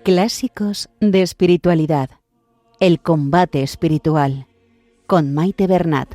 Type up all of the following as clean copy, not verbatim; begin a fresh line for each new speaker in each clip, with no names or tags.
Clásicos de espiritualidad. El combate espiritual. Con Maite Bernat.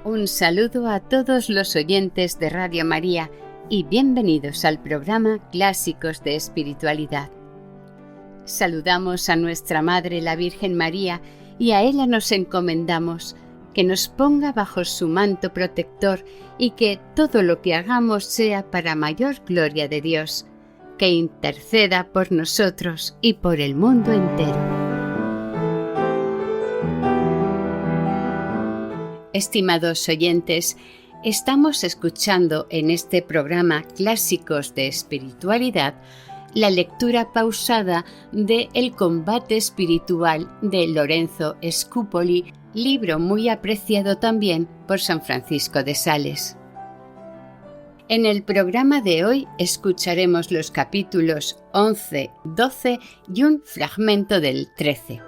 Un saludo a todos los oyentes de Radio María y bienvenidos al programa Clásicos de Espiritualidad. Saludamos a nuestra Madre la Virgen María y a ella nos encomendamos que nos ponga bajo su manto protector y que todo lo que hagamos sea para mayor gloria de Dios, que interceda por nosotros y por el mundo entero. Estimados oyentes, estamos escuchando en este programa Clásicos de Espiritualidad la lectura pausada de El combate espiritual de Lorenzo Scupoli, libro muy apreciado también por San Francisco de Sales. En el programa de hoy escucharemos los capítulos 11, 12 y un fragmento del 13.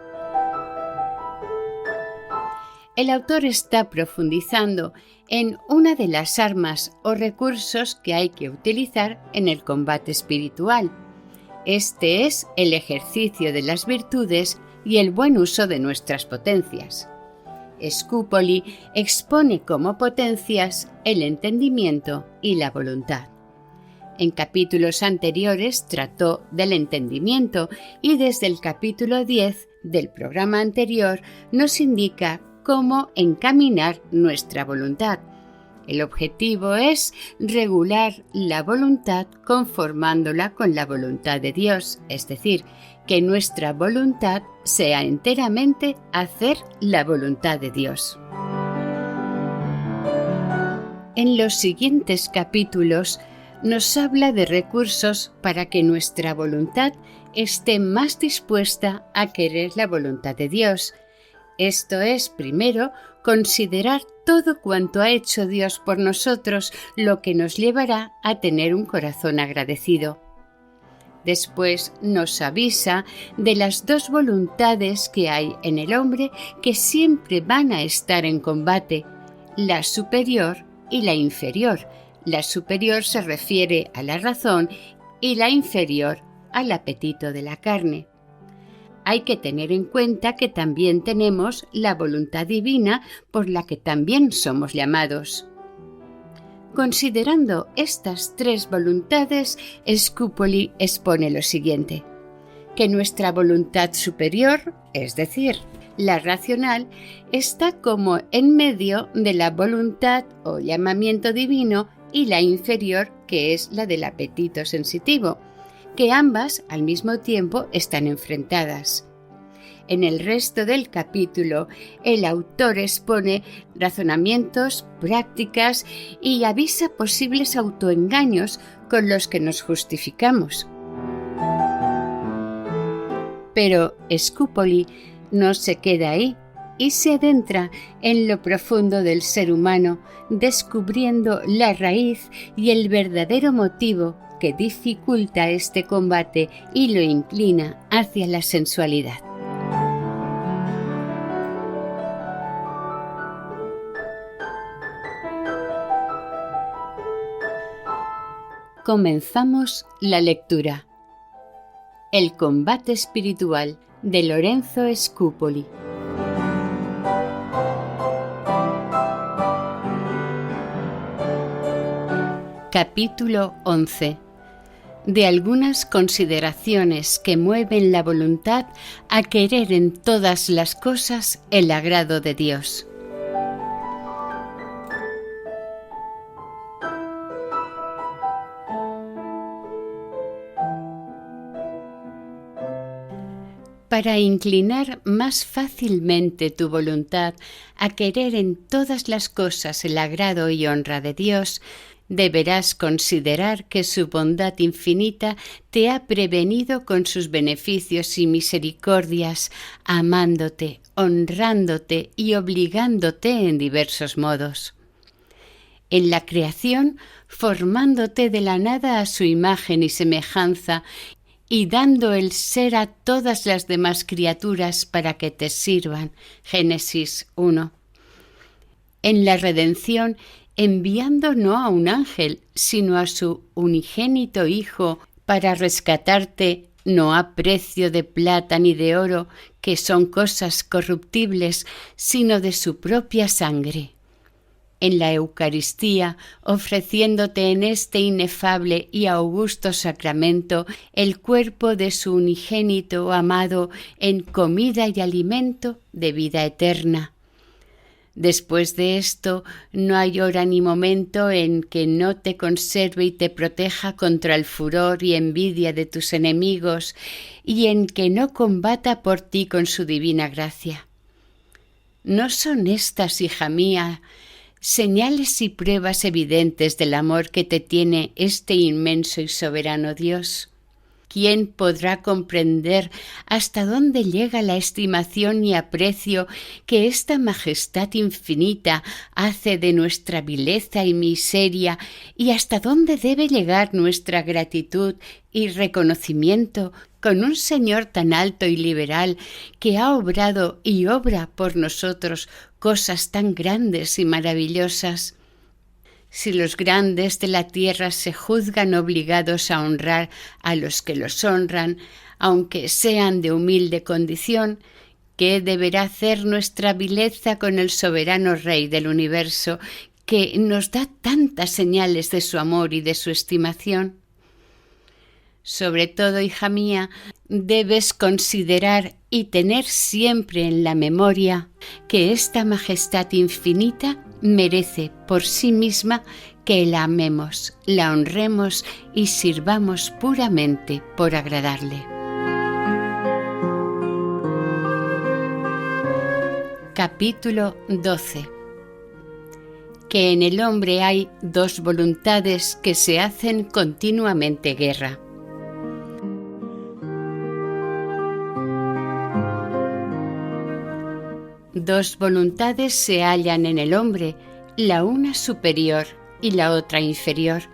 El autor está profundizando en una de las armas o recursos que hay que utilizar en el combate espiritual. Este es el ejercicio de las virtudes y el buen uso de nuestras potencias. Scupoli expone como potencias el entendimiento y la voluntad. En capítulos anteriores trató del entendimiento y desde el capítulo 10 del programa anterior nos indica cómo encaminar nuestra voluntad. El objetivo es regular la voluntad conformándola con la voluntad de Dios, es decir, que nuestra voluntad sea enteramente hacer la voluntad de Dios. En los siguientes capítulos nos habla de recursos para que nuestra voluntad esté más dispuesta a querer la voluntad de Dios. Esto es, primero, considerar todo cuanto ha hecho Dios por nosotros, lo que nos llevará a tener un corazón agradecido. Después nos avisa de las dos voluntades que hay en el hombre que siempre van a estar en combate, la superior y la inferior. La superior se refiere a la razón y la inferior al apetito de la carne. Hay que tener en cuenta que también tenemos la voluntad divina por la que también somos llamados. Considerando estas tres voluntades, Scupoli expone lo siguiente: que nuestra voluntad superior, es decir, la racional, está como en medio de la voluntad o llamamiento divino y la inferior, que es la del apetito sensitivo, que ambas al mismo tiempo están enfrentadas. En el resto del capítulo, el autor expone razonamientos, prácticas y avisa posibles autoengaños con los que nos justificamos. Pero Scupoli no se queda ahí y se adentra en lo profundo del ser humano, descubriendo la raíz y el verdadero motivo que dificulta este combate y lo inclina hacia la sensualidad. Comenzamos la lectura. El combate espiritual de Lorenzo Scupoli. Capítulo 11. De algunas consideraciones que mueven la voluntad a querer en todas las cosas el agrado de Dios. para inclinar más fácilmente tu voluntad a querer en todas las cosas el agrado y honra de Dios, deberás considerar que su bondad infinita te ha prevenido con sus beneficios y misericordias, amándote, honrándote y obligándote en diversos modos. En la creación, formándote de la nada a su imagen y semejanza, y dando el ser a todas las demás criaturas para que te sirvan. Génesis 1. En la redención, enviando no a un ángel, sino a su unigénito Hijo, para rescatarte, no a precio de plata ni de oro, que son cosas corruptibles, sino de su propia sangre. En la Eucaristía, ofreciéndote en este inefable y augusto sacramento el cuerpo de su unigénito amado en comida y alimento de vida eterna. Después de esto, no hay hora ni momento en que no te conserve y te proteja contra el furor y envidia de tus enemigos, y en que no combata por ti con su divina gracia. ¿No son estas, hija mía, señales y pruebas evidentes del amor que te tiene este inmenso y soberano Dios? ¿Quién podrá comprender hasta dónde llega la estimación y aprecio que esta majestad infinita hace de nuestra vileza y miseria, y hasta dónde debe llegar nuestra gratitud y reconocimiento con un Señor tan alto y liberal que ha obrado y obra por nosotros cosas tan grandes y maravillosas? Si los grandes de la tierra se juzgan obligados a honrar a los que los honran, aunque sean de humilde condición, ¿qué deberá hacer nuestra vileza con el soberano Rey del universo, que nos da tantas señales de su amor y de su estimación? Sobre todo, hija mía, debes considerar y tener siempre en la memoria que esta majestad infinita merece por sí misma que la amemos, la honremos y sirvamos puramente por agradarle. Capítulo 12. Que en el hombre hay dos voluntades que se hacen continuamente guerra. Dos voluntades se hallan en el hombre, la una superior y la otra inferior.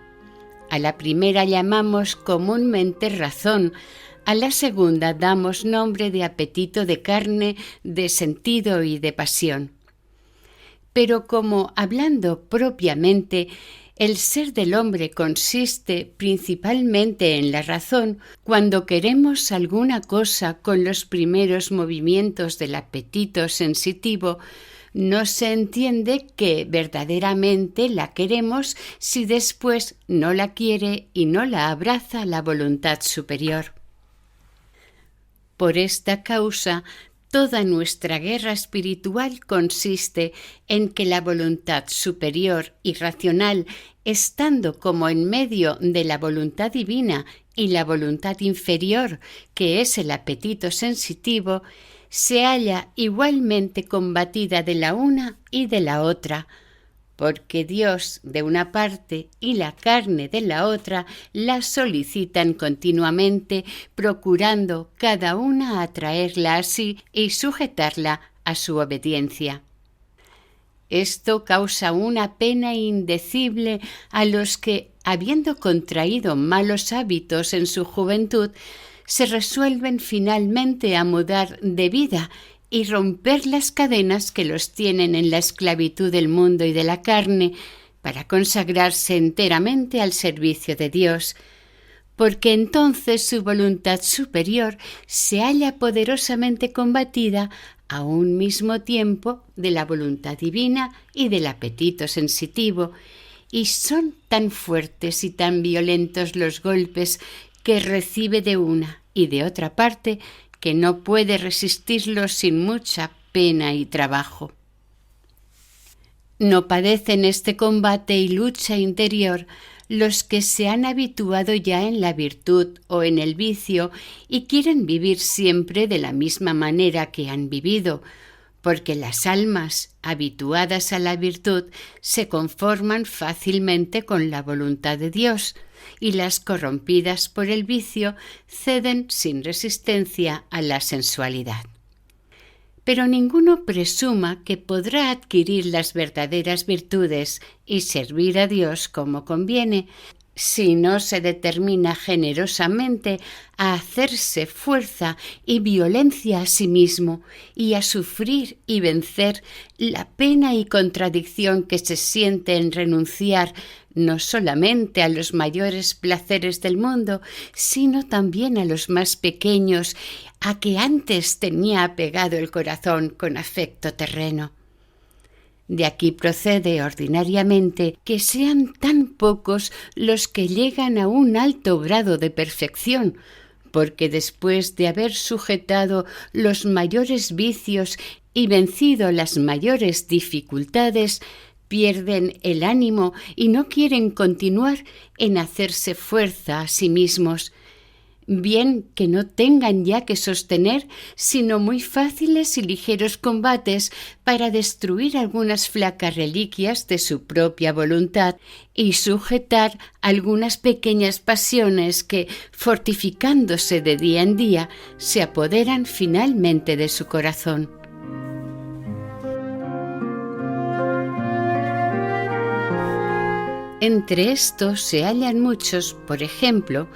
A la primera llamamos comúnmente razón, a la segunda damos nombre de apetito de carne, de sentido y de pasión. Pero como, hablando propiamente, el ser del hombre consiste principalmente en la razón, cuando queremos alguna cosa con los primeros movimientos del apetito sensitivo, no se entiende que verdaderamente la queremos si después no la quiere y no la abraza la voluntad superior. Por esta causa, toda nuestra guerra espiritual consiste en que la voluntad superior y racional, estando como en medio de la voluntad divina y la voluntad inferior, que es el apetito sensitivo, se halla igualmente combatida de la una y de la otra, porque Dios de una parte y la carne de la otra la solicitan continuamente, procurando cada una atraerla a sí y sujetarla a su obediencia. Esto causa una pena indecible a los que, habiendo contraído malos hábitos en su juventud, se resuelven finalmente a mudar de vida y romper las cadenas que los tienen en la esclavitud del mundo y de la carne, para consagrarse enteramente al servicio de Dios, porque entonces su voluntad superior se halla poderosamente combatida a un mismo tiempo de la voluntad divina y del apetito sensitivo, y son tan fuertes y tan violentos los golpes que recibe de una y de otra parte, que no puede resistirlos sin mucha pena y trabajo. No padecen este combate y lucha interior los que se han habituado ya en la virtud o en el vicio y quieren vivir siempre de la misma manera que han vivido, porque las almas habituadas a la virtud se conforman fácilmente con la voluntad de Dios, y las corrompidas por el vicio ceden sin resistencia a la sensualidad. Pero ninguno presuma que podrá adquirir las verdaderas virtudes y servir a Dios como conviene, si no se determina generosamente a hacerse fuerza y violencia a sí mismo y a sufrir y vencer la pena y contradicción que se siente en renunciar no solamente a los mayores placeres del mundo, sino también a los más pequeños, a que antes tenía apegado el corazón con afecto terreno. De aquí procede ordinariamente que sean tan pocos los que llegan a un alto grado de perfección, porque después de haber sujetado los mayores vicios y vencido las mayores dificultades, pierden el ánimo y no quieren continuar en hacerse fuerza a sí mismos, bien que no tengan ya que sostener sino muy fáciles y ligeros combates para destruir algunas flacas reliquias de su propia voluntad y sujetar algunas pequeñas pasiones que, fortificándose de día en día, se apoderan finalmente de su corazón. Entre estos se hallan muchos, por ejemplo,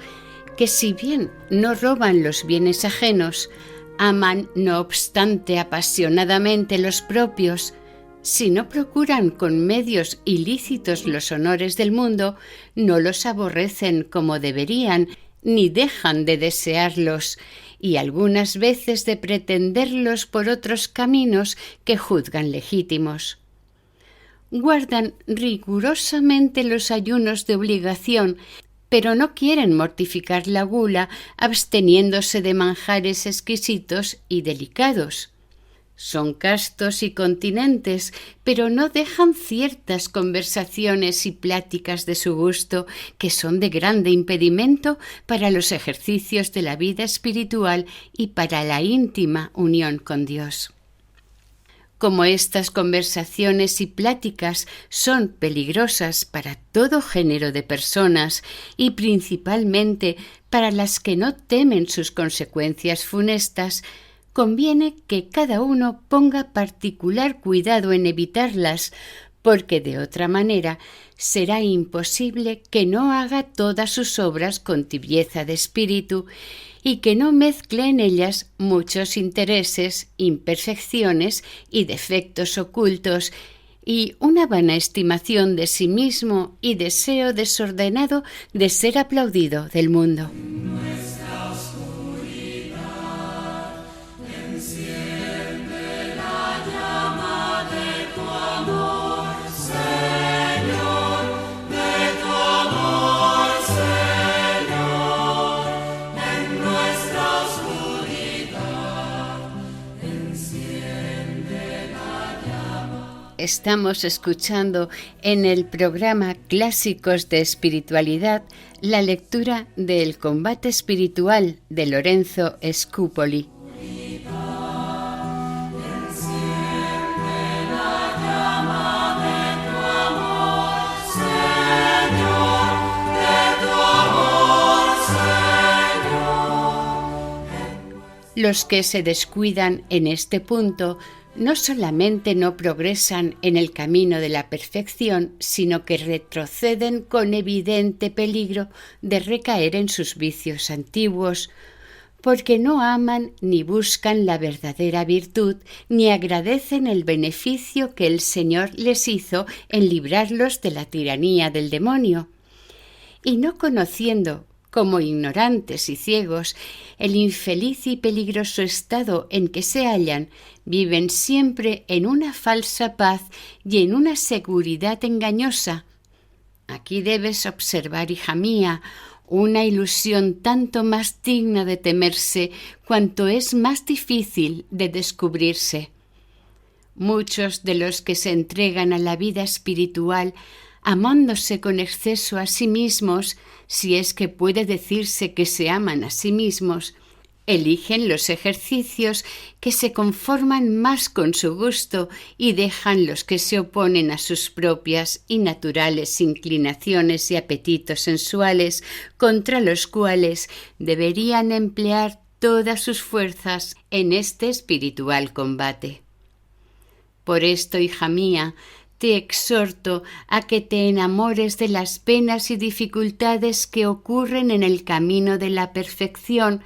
que si bien no roban los bienes ajenos, aman no obstante apasionadamente los propios. Si no procuran con medios ilícitos los honores del mundo, no los aborrecen como deberían, ni dejan de desearlos, y algunas veces de pretenderlos por otros caminos que juzgan legítimos. Guardan rigurosamente los ayunos de obligación, pero no quieren mortificar la gula absteniéndose de manjares exquisitos y delicados. Son castos y continentes, pero no dejan ciertas conversaciones y pláticas de su gusto que son de grande impedimento para los ejercicios de la vida espiritual y para la íntima unión con Dios. Como estas conversaciones y pláticas son peligrosas para todo género de personas y principalmente para las que no temen sus consecuencias funestas, conviene que cada uno ponga particular cuidado en evitarlas, porque de otra manera será imposible que no haga todas sus obras con tibieza de espíritu y que no mezcle en ellas muchos intereses, imperfecciones y defectos ocultos, y una vana estimación de sí mismo y deseo desordenado de ser aplaudido del mundo. Estamos escuchando en el programa Clásicos de Espiritualidad la lectura del Combate Espiritual de Lorenzo Scupoli. Los que se descuidan en este punto no solamente no progresan en el camino de la perfección, sino que retroceden con evidente peligro de recaer en sus vicios antiguos, porque no aman ni buscan la verdadera virtud, ni agradecen el beneficio que el Señor les hizo en librarlos de la tiranía del demonio. Y no conociendo, como ignorantes y ciegos, el infeliz y peligroso estado en que se hallan, viven siempre en una falsa paz y en una seguridad engañosa. Aquí debes observar, hija mía, una ilusión tanto más digna de temerse cuanto es más difícil de descubrirse. Muchos de los que se entregan a la vida espiritual amándose con exceso a sí mismos, si es que puede decirse que se aman a sí mismos, eligen los ejercicios que se conforman más con su gusto y dejan los que se oponen a sus propias y naturales inclinaciones y apetitos sensuales, contra los cuales deberían emplear todas sus fuerzas en este espiritual combate. Por esto, hija mía, te exhorto a que te enamores de las penas y dificultades que ocurren en el camino de la perfección,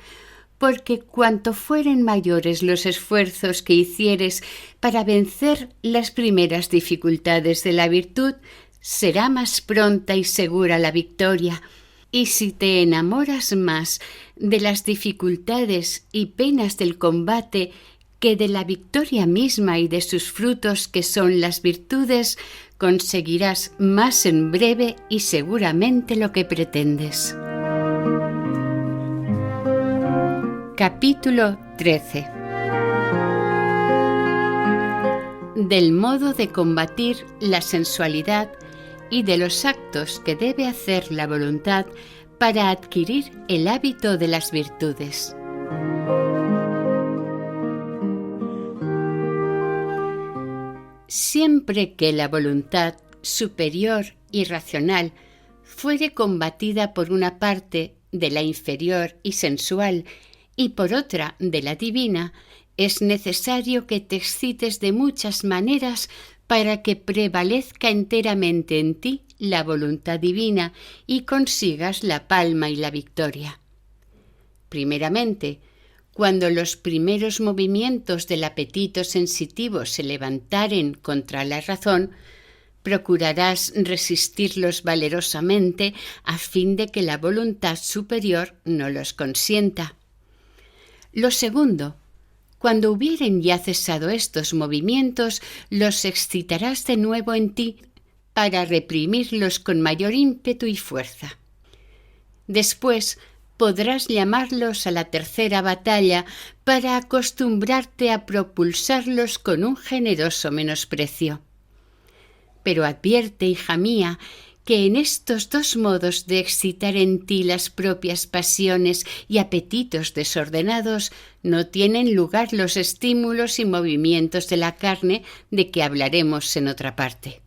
porque cuanto fueren mayores los esfuerzos que hicieres para vencer las primeras dificultades de la virtud, será más pronta y segura la victoria. Y si te enamoras más de las dificultades y penas del combate que de la victoria misma y de sus frutos que son las virtudes, conseguirás más en breve y seguramente lo que pretendes. Capítulo 13. Del modo de combatir la sensualidad y de los actos que debe hacer la voluntad para adquirir el hábito de las virtudes. Siempre que la voluntad superior y racional fuere combatida por una parte de la inferior y sensual y por otra de la divina, es necesario que te excites de muchas maneras para que prevalezca enteramente en ti la voluntad divina y consigas la palma y la victoria. Primeramente, cuando los primeros movimientos del apetito sensitivo se levantaren contra la razón, procurarás resistirlos valerosamente a fin de que la voluntad superior no los consienta. Lo segundo, cuando hubieren ya cesado estos movimientos, los excitarás de nuevo en ti para reprimirlos con mayor ímpetu y fuerza. Después podrás llamarlos a la tercera batalla para acostumbrarte a propulsarlos con un generoso menosprecio. Pero advierte, hija mía, que en estos dos modos de excitar en ti las propias pasiones y apetitos desordenados no tienen lugar los estímulos y movimientos de la carne de que hablaremos en otra parte.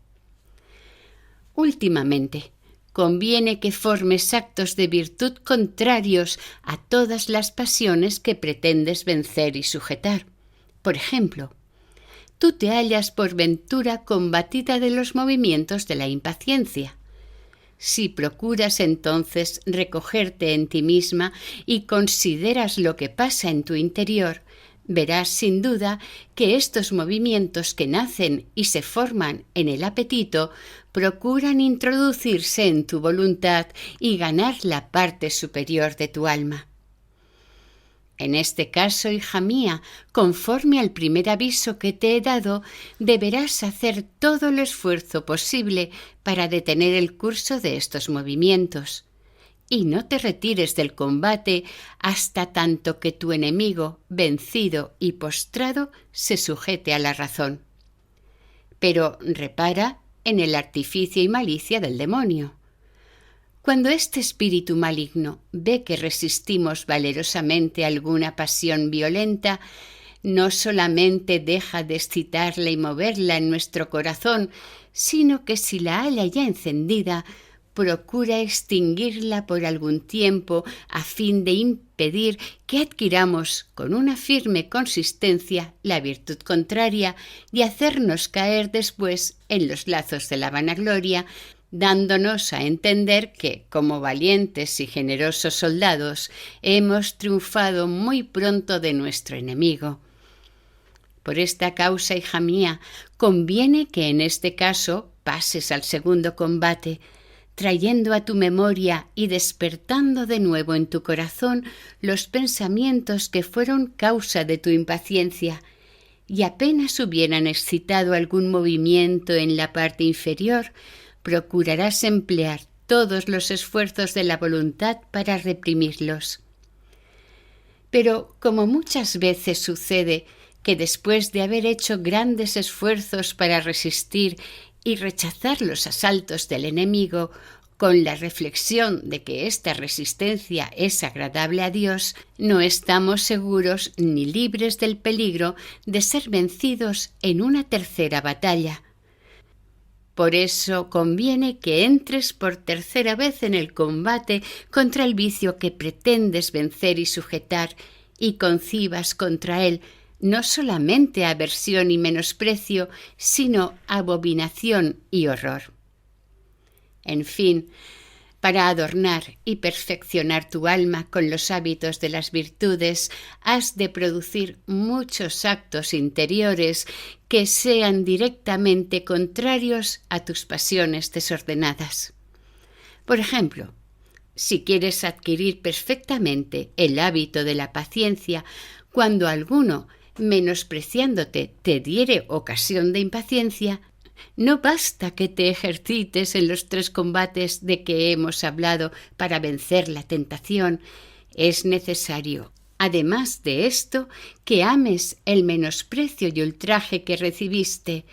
Últimamente, conviene que formes actos de virtud contrarios a todas las pasiones que pretendes vencer y sujetar. Por ejemplo, tú te hallas por ventura combatida de los movimientos de la impaciencia. Si procuras entonces recogerte en ti misma y consideras lo que pasa en tu interior, verás sin duda que estos movimientos que nacen y se forman en el apetito procuran introducirse en tu voluntad y ganar la parte superior de tu alma. En este caso, hija mía, conforme al primer aviso que te he dado, deberás hacer todo el esfuerzo posible para detener el curso de estos movimientos. Y no te retires del combate hasta tanto que tu enemigo, vencido y postrado, se sujete a la razón. Pero repara en el artificio y malicia del demonio. Cuando este espíritu maligno ve que resistimos valerosamente alguna pasión violenta, no solamente deja de excitarla y moverla en nuestro corazón, sino que si la halla ya encendida, procura extinguirla por algún tiempo a fin de impedir que adquiramos con una firme consistencia la virtud contraria y hacernos caer después en los lazos de la vanagloria, dándonos a entender que, como valientes y generosos soldados, hemos triunfado muy pronto de nuestro enemigo. Por esta causa, hija mía, conviene que en este caso pases al segundo combate, trayendo a tu memoria y despertando de nuevo en tu corazón los pensamientos que fueron causa de tu impaciencia, y apenas hubieran excitado algún movimiento en la parte inferior, procurarás emplear todos los esfuerzos de la voluntad para reprimirlos. Pero como muchas veces sucede que después de haber hecho grandes esfuerzos para resistir y rechazar los asaltos del enemigo con la reflexión de que esta resistencia es agradable a Dios, no estamos seguros ni libres del peligro de ser vencidos en una tercera batalla. Por eso conviene que entres por tercera vez en el combate contra el vicio que pretendes vencer y sujetar, y concibas contra él no solamente aversión y menosprecio, sino abominación y horror. En fin, para adornar y perfeccionar tu alma con los hábitos de las virtudes, has de producir muchos actos interiores que sean directamente contrarios a tus pasiones desordenadas. Por ejemplo, si quieres adquirir perfectamente el hábito de la paciencia, cuando alguno, menospreciándote, te diere ocasión de impaciencia, no basta que te ejercites en los 3 combates de que hemos hablado para vencer la tentación. Es necesario, además de esto, que ames el menosprecio y ultraje que recibiste,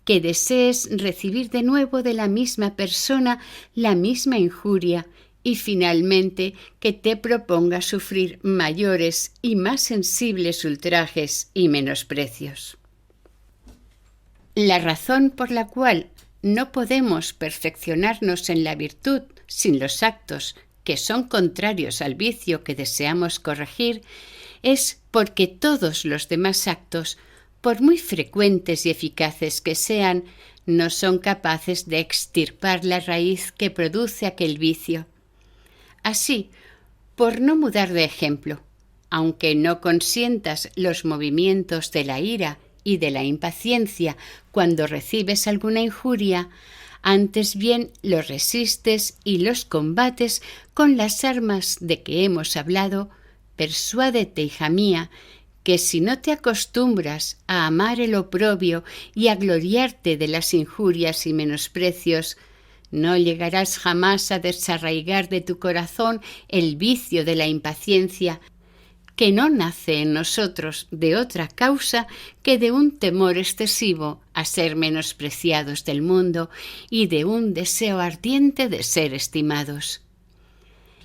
que desees recibir de nuevo de la misma persona la misma injuria y finalmente que te propongas sufrir mayores y más sensibles ultrajes y menosprecios. La razón por la cual no podemos perfeccionarnos en la virtud sin los actos que son contrarios al vicio que deseamos corregir es porque todos los demás actos, por muy frecuentes y eficaces que sean, no son capaces de extirpar la raíz que produce aquel vicio. Así, por no mudar de ejemplo, aunque no consientas los movimientos de la ira y de la impaciencia cuando recibes alguna injuria, antes bien los resistes y los combates con las armas de que hemos hablado, persuádete, hija mía, que si no te acostumbras a amar el oprobio y a gloriarte de las injurias y menosprecios, no llegarás jamás a desarraigar de tu corazón el vicio de la impaciencia, que no nace en nosotros de otra causa que de un temor excesivo a ser menospreciados del mundo y de un deseo ardiente de ser estimados.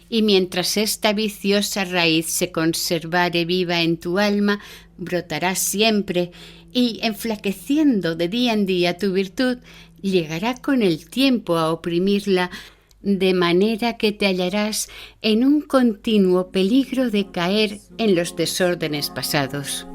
Y mientras esta viciosa raíz se conservare viva en tu alma, brotará siempre y, enflaqueciendo de día en día tu virtud, llegará con el tiempo a oprimirla, de manera que te hallarás en un continuo peligro de caer en los desórdenes pasados.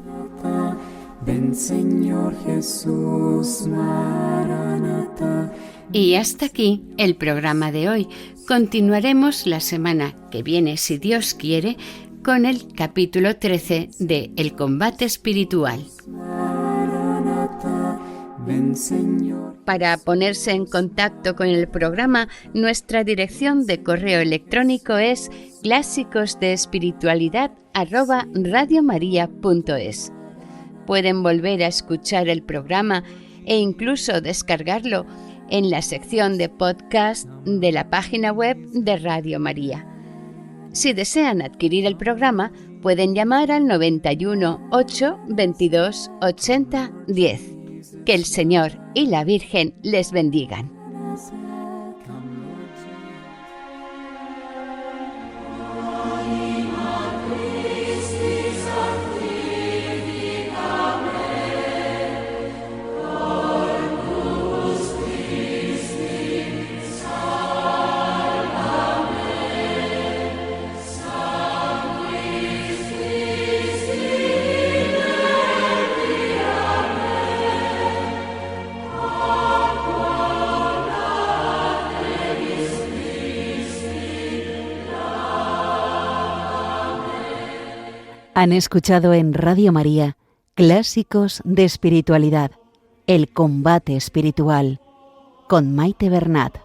Ven, Señor Jesús, Maranatha.
Y hasta aquí el programa de hoy. Continuaremos la semana que viene, si Dios quiere, con el capítulo 13 de El combate espiritual.
Maranatha, ven, Señor.
Para ponerse en contacto con el programa, nuestra dirección de correo electrónico es clásicosdeespiritualidad@radiomaria.es. Pueden volver a escuchar el programa e incluso descargarlo en la sección de podcast de la página web de Radio María. Si desean adquirir el programa, pueden llamar al 91 8 22 80 10. Que el Señor y la Virgen les bendigan.
Han escuchado en Radio María Clásicos de Espiritualidad, el combate espiritual, con Maite Bernat.